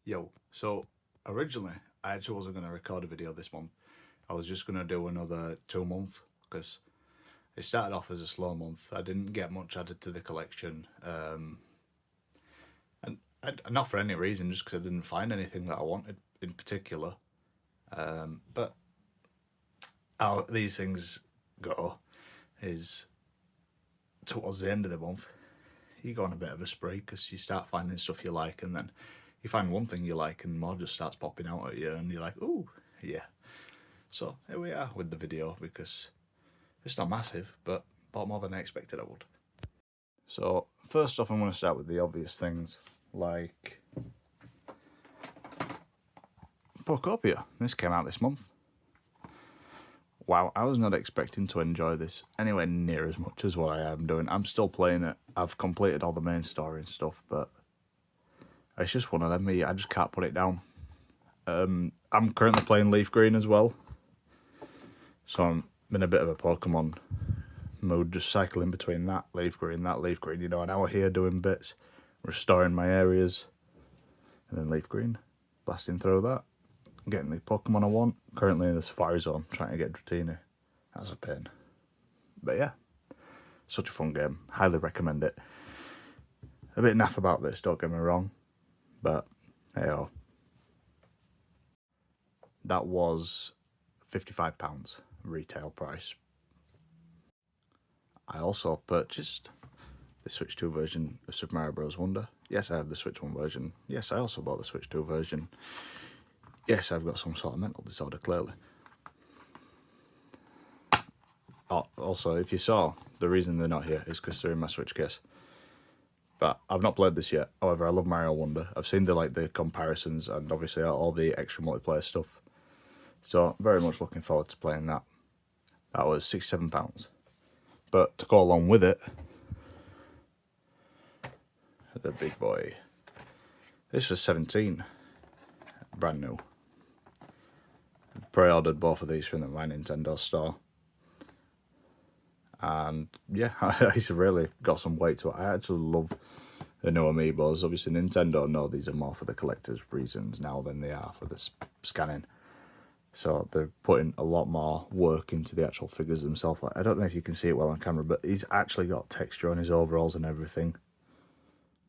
Yo, so originally I actually wasn't going to record a video this month. I was just going to do another 2 month because it started off as a slow month. I didn't get much added to the collection, and not for any reason, just because I didn't find anything that I wanted in particular. But how these things go is towards the end of the month, you go on a bit of a spree because you start finding stuff you like, and then you find one thing you like, and more just starts popping out at you, and you're like, "Ooh, yeah." So here we are with the video because it's not massive, but bought more than I expected I would. So first off, I'm going to start with the obvious things like Pocopia. This came out this month. Wow, I was not expecting to enjoy this anywhere near as much as what I am doing. I'm still playing it. I've completed all the main story and stuff, but it's just one of them. I just can't put it down. I'm currently playing Leaf Green as well, so I'm in a bit of a Pokemon mood, just cycling between that Leaf Green, you know, an hour here doing bits, restoring my areas, and then Leaf Green, blasting through that, getting the Pokemon I want. Currently in the Safari Zone, trying to get Dratini. That's a pain. But yeah, such a fun game. Highly recommend it. A bit naff about this, don't get me wrong, but hey oh. That was £55 retail price. I also purchased the Switch 2 version of Super Mario Bros. Wonder. Yes, I have the Switch 1 version. Yes, I also bought the Switch 2 version. Yes, I've got some sort of mental disorder, clearly. Oh, also, if you saw, the reason they're not here is because they're in my Switch case. But I've not played this yet. However, I love Mario Wonder. I've seen the comparisons and obviously all the extra multiplayer stuff. So, very much looking forward to playing that. That was £67. But to go along with it, the big boy. This was 17, brand new. Pre-ordered both of these from the My Nintendo store. And yeah, it's really got some weight to it. I actually love the new amiibos. Obviously, Nintendo know these are more for the collector's reasons now than they are for the scanning. So they're putting a lot more work into the actual figures themselves. Like, I don't know if you can see it well on camera, but he's actually got texture on his overalls and everything.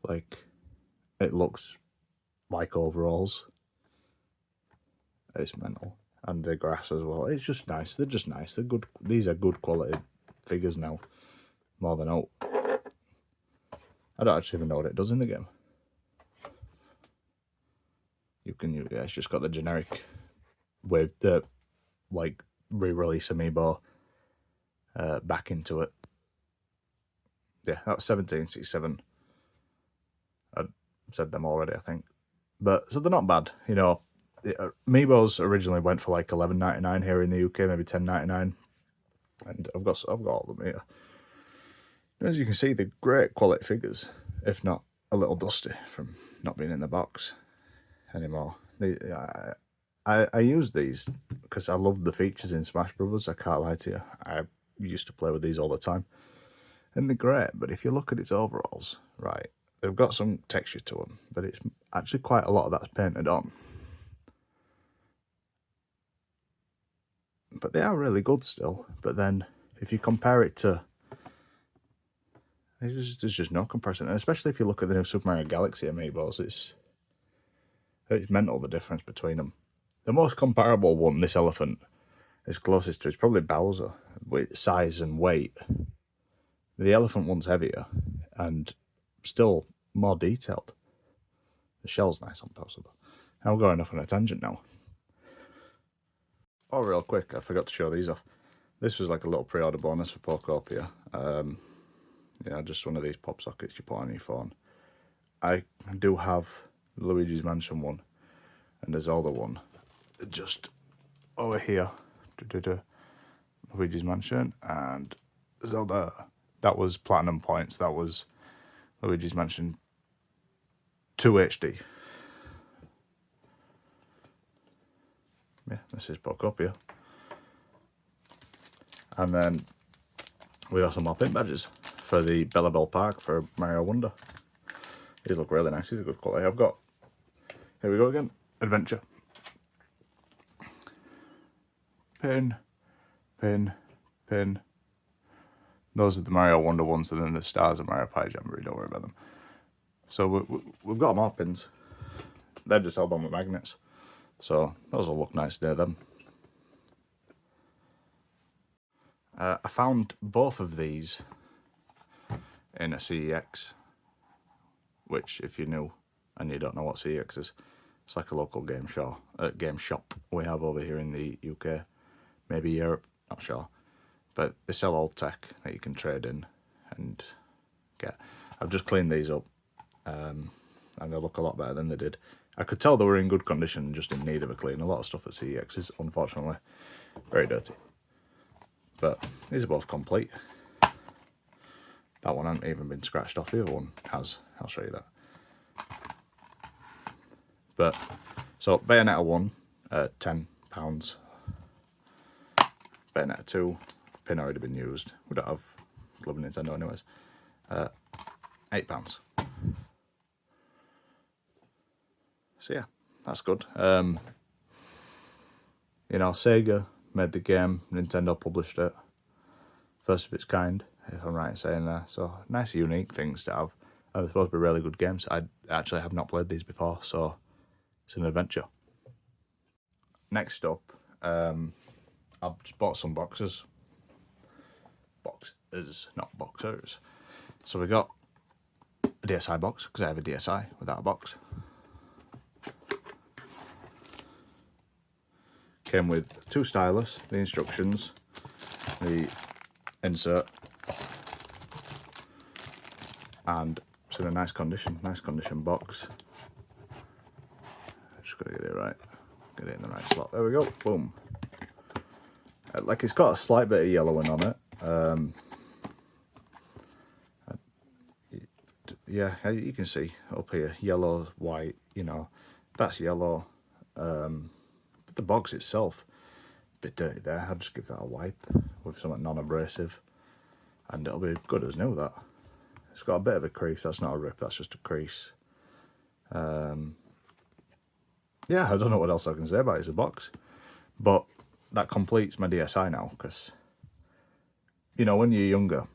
Like, it looks like overalls. It's mental. And the grass as well. It's just nice. They're just nice. They're good. These are good quality figures now. More than out. I don't actually even know what it does in the game. Yeah, it's just got the generic with the like re-release amiibo back into it. Yeah, that's 1767. I said them already, I think. But so they're not bad, you know. Amiibos originally went for like $11.99 here in the UK, maybe $10.99, and I've got all of them here. As you can see, they're great quality figures, if not a little dusty from not being in the box anymore. I use these because I love the features in Smash Brothers. I can't lie to you. I used to play with these all the time, and they're great. But if you look at its overalls, right, they've got some texture to them, but it's actually quite a lot of that's painted on. But they are really good still. But then if you compare it to, there's just no comparison. And especially if you look at the new Super Mario Galaxy amiibos, it's mental the difference between them. The most comparable one, this elephant, is closest to is probably Bowser with size and weight. The elephant one's heavier and still more detailed. The shell's nice on Bowser though. I'm going off on a tangent now. Oh, real quick, I forgot to show these off. This was like a little pre-order bonus for Pocopia. Yeah, just one of these pop sockets you put on your phone. I do have Luigi's Mansion one and the Zelda one just over here. Luigi's Mansion and Zelda. That was platinum points. That was Luigi's Mansion 2 HD. Yeah, this is Pocopia. And then we got some more pin badges for the Bella Bell Park for Mario Wonder. These look really nice. These are good quality. Here we go again. Adventure. Pin, pin, pin. Those are the Mario Wonder ones, and then the stars of Mario Party Jamboree. Don't worry about them. So we've got more pins. They're just held on with magnets. So those will look nice near them. I found both of these in a CEX, which, if you're new and you don't know what CEX is, it's like a local game shop we have over here in the UK, maybe Europe, not sure. But they sell old tech that you can trade in and get. I've just cleaned these up, and they look a lot better than they did. I could tell they were in good condition, just in need of a clean. A lot of stuff at CEX is, unfortunately, very dirty. But these are both complete. That one hasn't even been scratched off. The other one has. I'll show you that. But, so Bayonetta 1, £10. Bayonetta 2, pin already been used. We don't have Club Nintendo anyways. £8. So yeah, that's good. You know, Sega made the game, Nintendo published it. First of its kind, if I'm right in saying that. So nice, unique things to have. They're supposed to be really good games. I actually have not played these before, so it's an adventure. Next up, I've just bought some boxes. Boxes, not boxers. So we got a DSi box, because I have a DSi without a box. Came with 2 stylus, the instructions, the insert, and it's in a nice condition box. Just gotta get it right, get it in the right slot. There we go, boom. Like, it's got a slight bit of yellowing on it. Yeah, you can see up here, yellow, white, you know, that's yellow. But the box itself, a bit dirty there. I'll just give that a wipe with something non-abrasive, and it'll be good as new. That it's got a bit of a crease. That's not a rip. That's just a crease. Yeah, I don't know what else I can say about it. It's a box, but that completes my DSi now. Because, you know, when you're younger,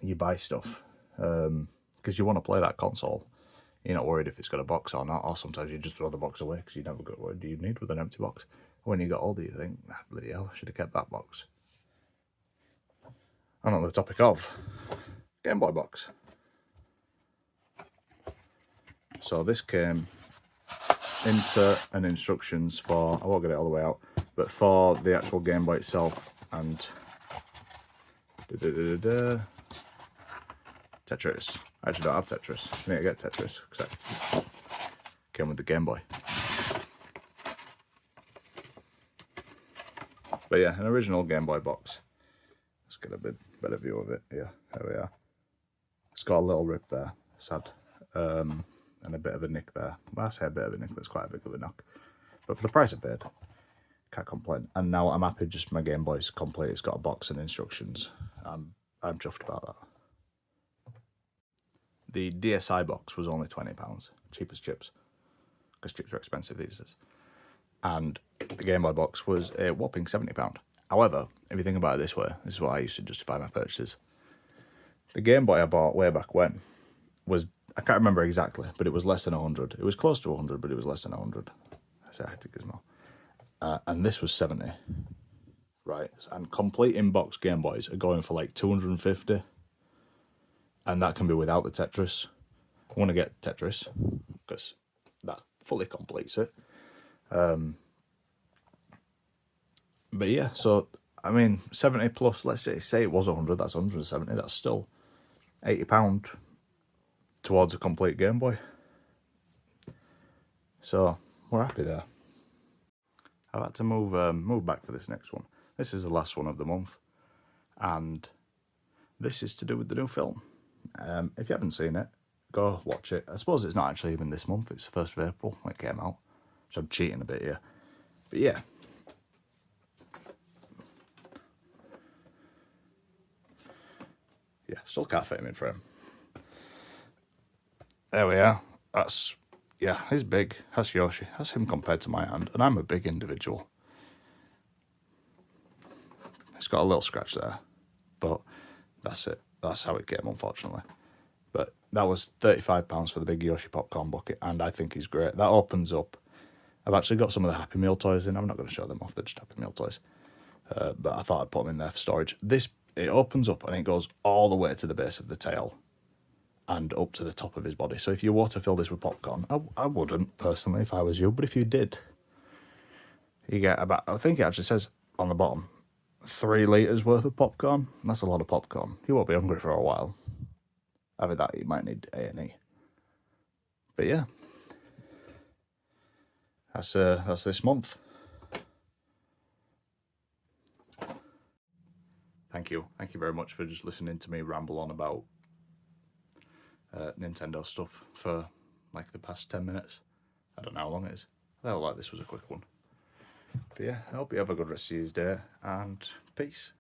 you buy stuff because you want to play that console. You're not worried if it's got a box or not, or sometimes you just throw the box away because you never got what do you need with an empty box. When you get older, you think, ah, bloody hell, I should have kept that box. And on the topic of Game Boy box. So this came insert and instructions for, I won't get it all the way out, but for the actual Game Boy itself, and Tetris. I actually don't have Tetris. I need to get Tetris because that came with the Game Boy. But yeah, an original Game Boy box. Let's get a bit better view of it. Yeah, there we are. It's got a little rip there, sad, and a bit of a nick there. Well, I say a bit of a nick, that's quite a big of a knock. But for the price I paid, can't complain. And now I'm happy just my Game Boy's complete. It's got a box and instructions. I'm chuffed about that. The DSi box was only £20, cheap as chips, because chips are expensive these days. And the Game Boy box was a whopping £70. However, if you think about it this way, this is what I used to justify my purchases. The Game Boy I bought way back when was, I can't remember exactly, but it was less than 100. It was close to 100, but it was less than 100. So I had to gizmo. And this was 70. Right, and complete in-box Game Boys are going for like 250. And that can be without the Tetris. I want to get Tetris because that fully completes it. But yeah, so I mean, 70 plus, let's just say it was 100, that's 170, that's still £80 towards a complete Game Boy. So we're happy there. I've had to move back for this next one. This is the last one of the month, and this is to do with the new film. If you haven't seen it, go watch it. I suppose it's not actually even this month, it's the 1st of April when it came out, so I'm cheating a bit here. But yeah. Yeah, still can't fit him in frame. There we are. That's yeah, he's big. That's Yoshi. That's him compared to my hand, and I'm a big individual. It's got a little scratch there, but that's it. That's how it came, unfortunately. But that was £35 for the big Yoshi popcorn bucket, and I think he's great. That opens up. I've actually got some of the Happy Meal toys in. I'm not going to show them off. They're just Happy Meal toys. But I thought I'd put them in there for storage. It opens up and it goes all the way to the base of the tail and up to the top of his body. So if you were to fill this with popcorn, I wouldn't personally if I was you, but if you did, you get about, I think it actually says on the bottom, 3 litres worth of popcorn. That's a lot of popcorn. You won't be hungry for a while. After that, you might need A&E. But yeah, that's this month. Thank you very much for just listening to me ramble on about Nintendo stuff for like the past 10 minutes. I don't know how long it is. I felt like this was a quick one. But yeah, I hope you have a good rest of your day, and peace.